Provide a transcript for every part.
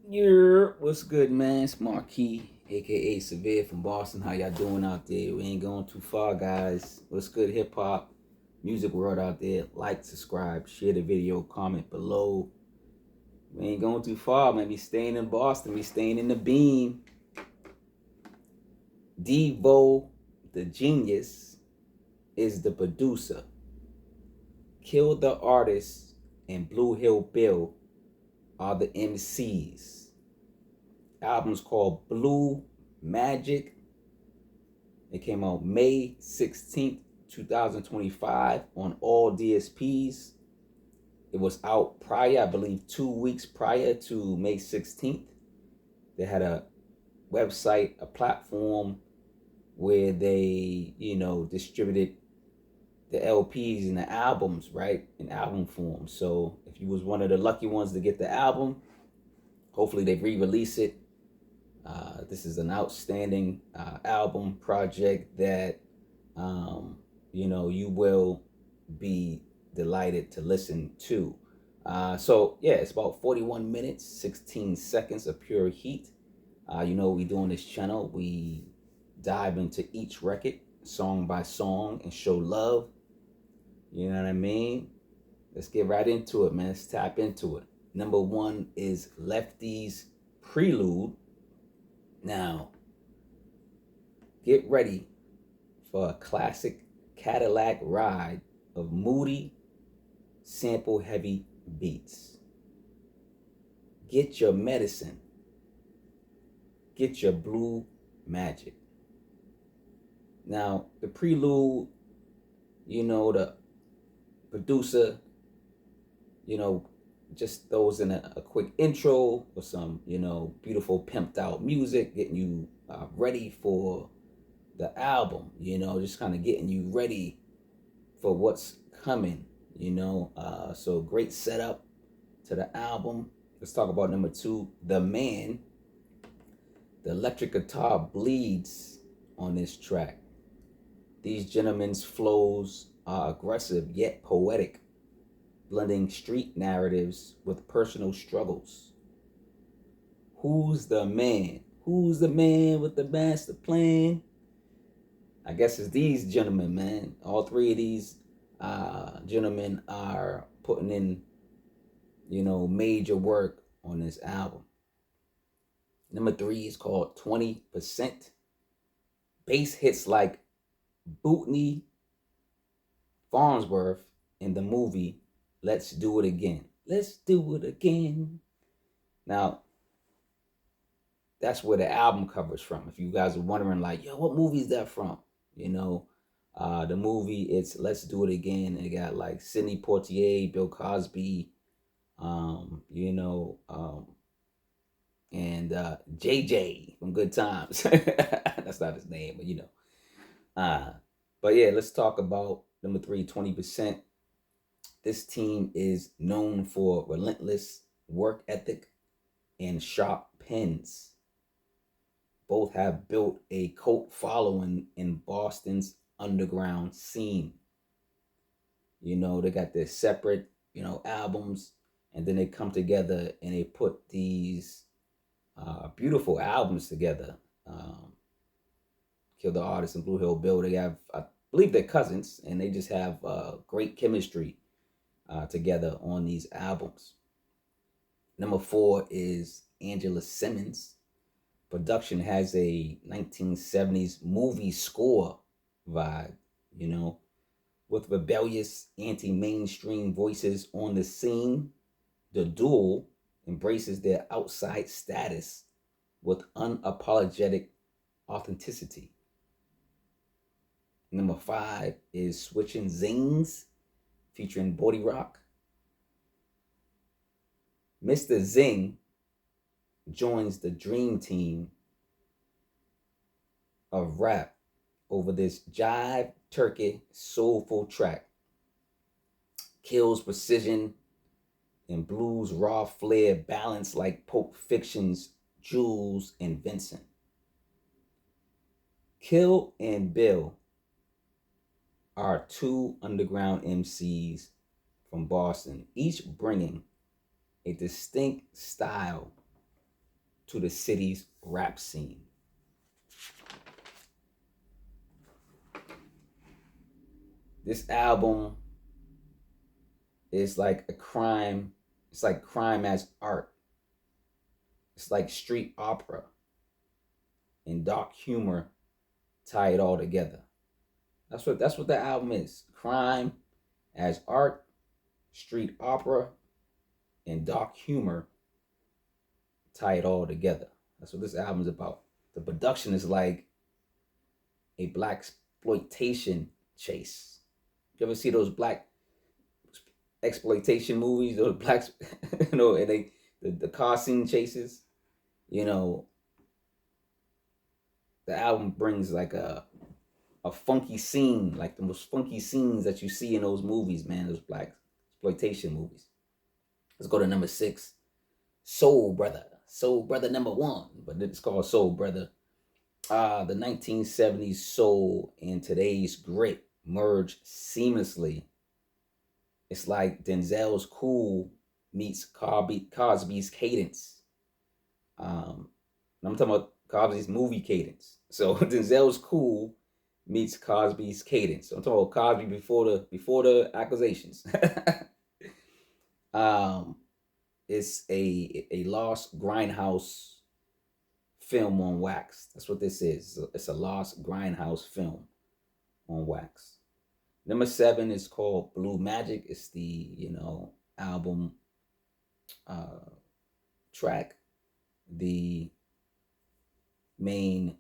What's good, man? It's Marquis, aka Cevere from Boston. How y'all doing out there? We ain't going too far, guys. What's good, hip hop, music world out there? Like, subscribe, share the video, comment below. We ain't going too far, man. We staying in Boston. We staying in the beam. Devo the Genius is the producer. Kill the Artist and Bluehillbill are the MCs. Album's called Blue Magic. It came out May 16th, 2025 on all DSPs. It was out prior, I believe 2 weeks prior to May 16th. They had a website, a platform where they, distributed the LPs and the albums, right? In album form. So if you was one of the lucky ones to get the album, hopefully they re-release it. This is an outstanding album project that you will be delighted to listen to. So yeah, it's about 41 minutes, 16 seconds of pure heat. We do on this channel. We dive into each record, song by song, and show love. You know what I mean? Let's get right into it, man. Let's tap into it. Number one is Lefty's Prelude. Now, get ready for a classic Cadillac ride of moody, sample-heavy beats. Get your medicine. Get your blue magic. Now, the Prelude, the producer, just throws in a quick intro with some, beautiful pimped out music, getting you ready for the album, just kind of getting you ready for what's coming, so great setup to the album. Let's talk about number two, The Man. The electric guitar bleeds on this track. These gentlemen's flows are aggressive yet poetic, blending street narratives with personal struggles. Who's the man? Who's the man with the master plan? I guess it's these gentlemen, man. All three of these gentlemen are putting in, major work on this album. Number three is called 20%. Bass hits like Bootney Farnsworth in the movie Let's Do It Again. Let's do it again. Now, that's where the album cover's from. If you guys are wondering, like, yo, what movie is that from? The movie, it's Let's Do It Again. It got like Sidney Poitier, Bill Cosby, and JJ from Good Times. That's not his name, but but yeah, let's talk about number three, 20%. This team is known for relentless work ethic and sharp pens. Both have built a cult following in Boston's underground scene. They got their separate, albums, and then they come together and they put these beautiful albums together. Kill the Artist and Bluehillbill. They have, I believe they're cousins, and they just have great chemistry together on these albums. Number four is Angela Simmons. Production has a 1970s movie score vibe, with rebellious anti-mainstream voices on the scene. The duo embraces their outside status with unapologetic authenticity. Number five is Switching Zings, featuring BoriRock. Mr. Zing joins the dream team of rap over this jive turkey soulful track. Kills precision and blues raw flair balanced like Pulp Fiction's Jules and Vincent. Kill and Bill are two underground MCs from Boston, each bringing a distinct style to the city's rap scene. This album is like a crime. It's like crime as art. It's like street opera and dark humor tie it all together. That's what the album is. Crime as art, street opera, and dark humor tie it all together. That's what this album is about. The production is like a black exploitation chase. You ever see those black exploitation movies? Those blacks, and the car scene chases. The album brings like a funky scene, like the most funky scenes that you see in those movies, man. Those black exploitation movies. Let's go to number 6, Soul Brother. Soul Brother number 1, but it's called Soul Brother. The 1970s soul and today's grit merge seamlessly. It's like Denzel's cool meets Cosby's cadence. I'm talking about Cosby's movie cadence. So Denzel's cool meets Cosby's cadence. So I'm talking about Cosby before the accusations. It's a lost grindhouse film on wax. That's what this is. It's a lost grindhouse film on wax. Number 7 is called Blue Magic. It's the album track, the main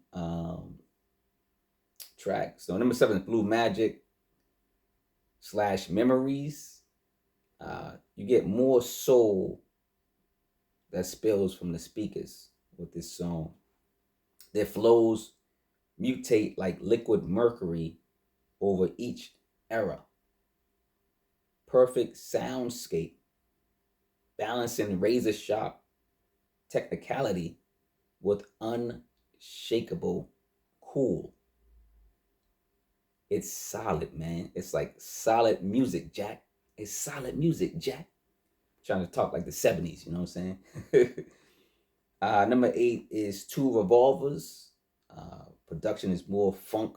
track. So number 7 is Blue Magic / Memories. You get more soul that spills from the speakers with this song. Their flows mutate like liquid mercury over each era. Perfect soundscape, balancing razor sharp technicality with unshakable cool. It's solid, man. It's like solid music, Jack. It's solid music, Jack. Trying to talk like the 70s, you know what I'm saying? Number 8 is Two Revolvers. Production is more funk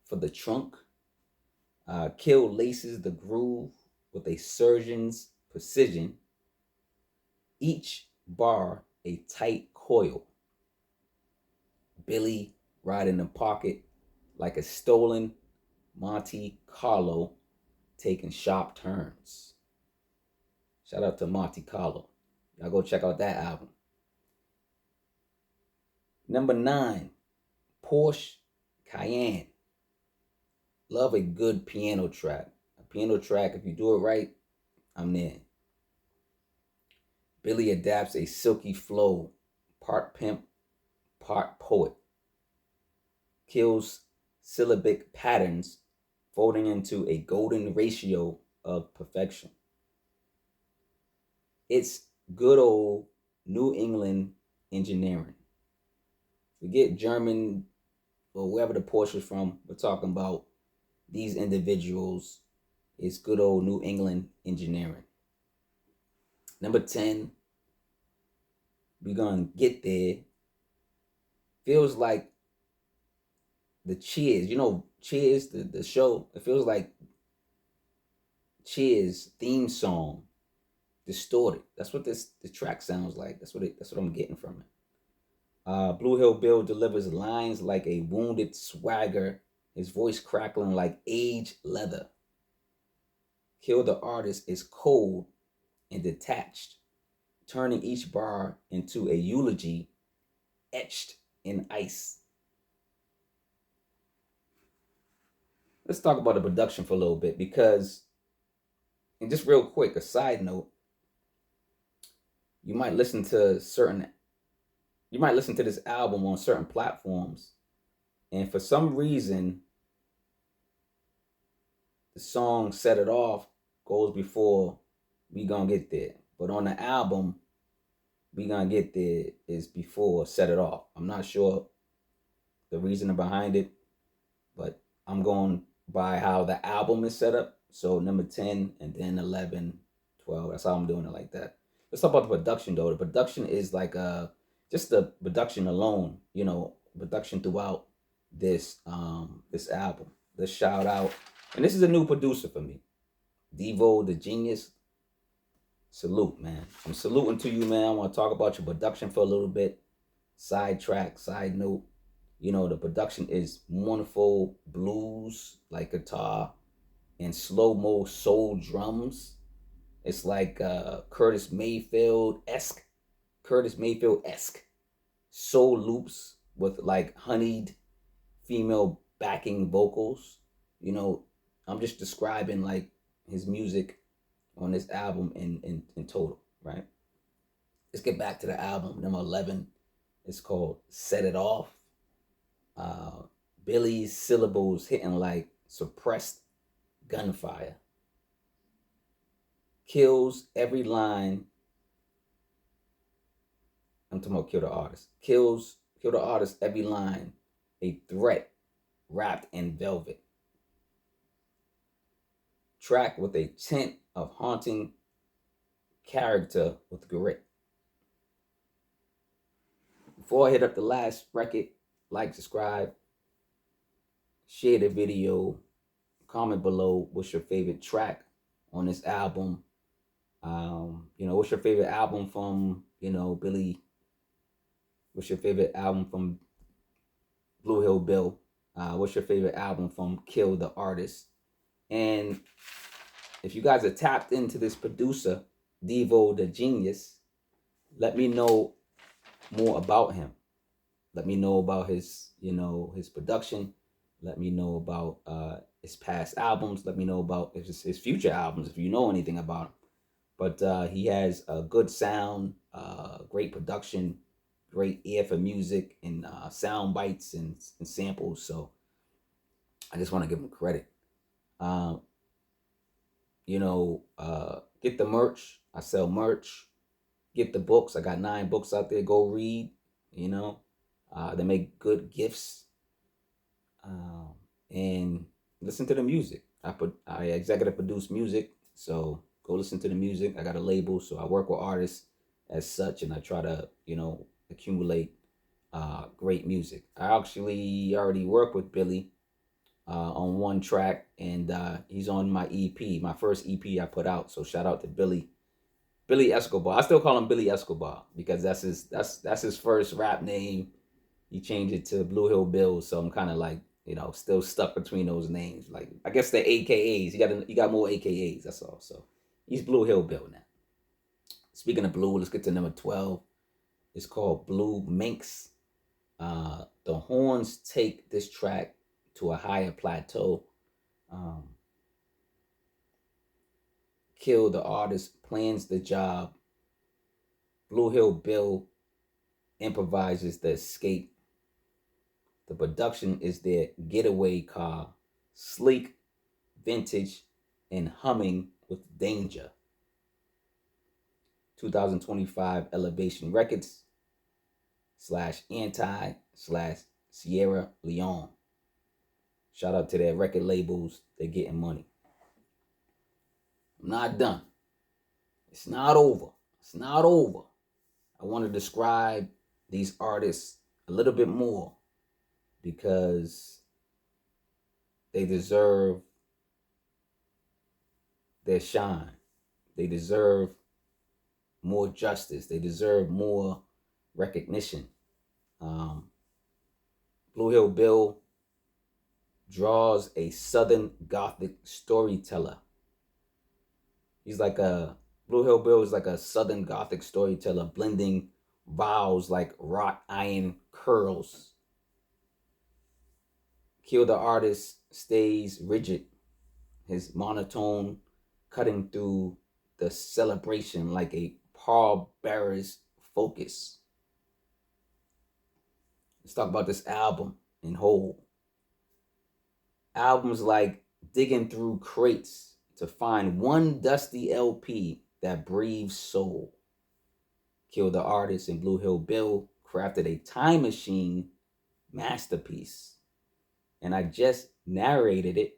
for the trunk. Kill laces the groove with a surgeon's precision. Each bar a tight coil. Billy ride in the pocket like a stolen Monte Carlo taking sharp turns. Shout out to Monte Carlo. Y'all go check out that album. Number 9, Porsche Cayenne. Love a good piano track. A piano track, if you do it right, I'm in. Billy adapts a silky flow, part pimp, part poet. Kills syllabic patterns, folding into a golden ratio of perfection. It's good old New England engineering. Forget German or wherever the Porsche is from. We're talking about these individuals. It's good old New England engineering. Number 10, We Gon Get There. Feels like the Cheers. Cheers, the show. It feels like Cheers theme song distorted. That's what the track sounds like. That's what I'm getting from it. Bluehillbill delivers lines like a wounded swagger, his voice crackling like aged leather. Kill the Artist is cold and detached, turning each bar into a eulogy etched in ice. Let's talk about the production for a little bit because, and just real quick, a side note, you might listen to this album on certain platforms, and for some reason, the song Set It Off goes before We Gon Get There. But on the album, We Gon Get There is before Set It Off. I'm not sure the reason behind it, but I'm going by how the album is set up. So number 10 and then 11, 12. That's how I'm doing it like that. Let's talk about the production though. The production is like just the production alone, production throughout this album. This shout out, and this is a new producer for me, DeevoDaGenius. Salute, man. I'm saluting to you, man. I want to talk about your production for a little bit. Sidetrack, side note. The production is mournful blues like guitar and slow mo soul drums. It's like Curtis Mayfield esque soul loops with like honeyed female backing vocals. I'm just describing like his music on this album in total, right? Let's get back to the album. Number 11 is called Set It Off. Billy's syllables hitting like suppressed gunfire. Kills every line. I'm talking about kill the artist. Kill the artist every line. A threat wrapped in velvet. Track with a tint of haunting character with grit. Before I hit up the last record, like, subscribe, share the video, comment below what's your favorite track on this album. What's your favorite album from, Billy? What's your favorite album from Bluehillbill? What's your favorite album from Kill the Artist? And if you guys are tapped into this producer, DeevoDaGenius, let me know more about him. Let me know about his production. Let me know about his past albums. Let me know about his future albums if you know anything about him. But he has a good sound, great production, great ear for music, and sound bites and samples. So I just want to give him credit. Get the merch. I sell merch. Get the books. I got 9 books out there. Go read. They make good gifts. And listen to the music. I executive produce music, so go listen to the music. I got a label, so I work with artists as such, and I try to accumulate great music. I actually already work with Billy on one track, and he's on my EP, my first EP I put out. So shout out to Billy Escobar. I still call him Billy Escobar because that's his first rap name. He changed it to Bluehillbill, so I'm kind of like still stuck between those names. Like, I guess they're AKAs. He got more AKAs. That's all. So he's Bluehillbill now. Speaking of blue, let's get to number 12. It's called Bleu Minks. The horns take this track to a higher plateau. Kill the artist, plans the job. Bluehillbill improvises the escape. The production is their getaway car, sleek, vintage, and humming with danger. 2025 Elevation Records /anti/Sierra Leone. Shout out to their record labels. They're getting money. I'm not done. It's not over. It's not over. I want to describe these artists a little bit more because they deserve their shine. They deserve more justice. They deserve more recognition. Bluehillbill draws a Southern Gothic storyteller. Bluehillbill is like a Southern Gothic storyteller, blending vowels like wrought iron curls. Kill the artist stays rigid, his monotone cutting through the celebration like a pallbearer's focus. Let's talk about this album in whole. Albums like digging through crates to find one dusty LP that breathes soul. Kill the artist and Bluehillbill crafted a time machine masterpiece. And I just narrated it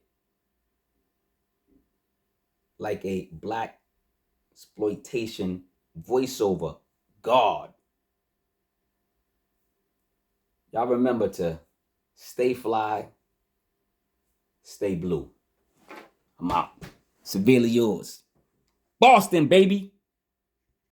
like a black exploitation voiceover god. Y'all remember to stay fly, stay blue. I'm out. Severely yours. Boston, baby.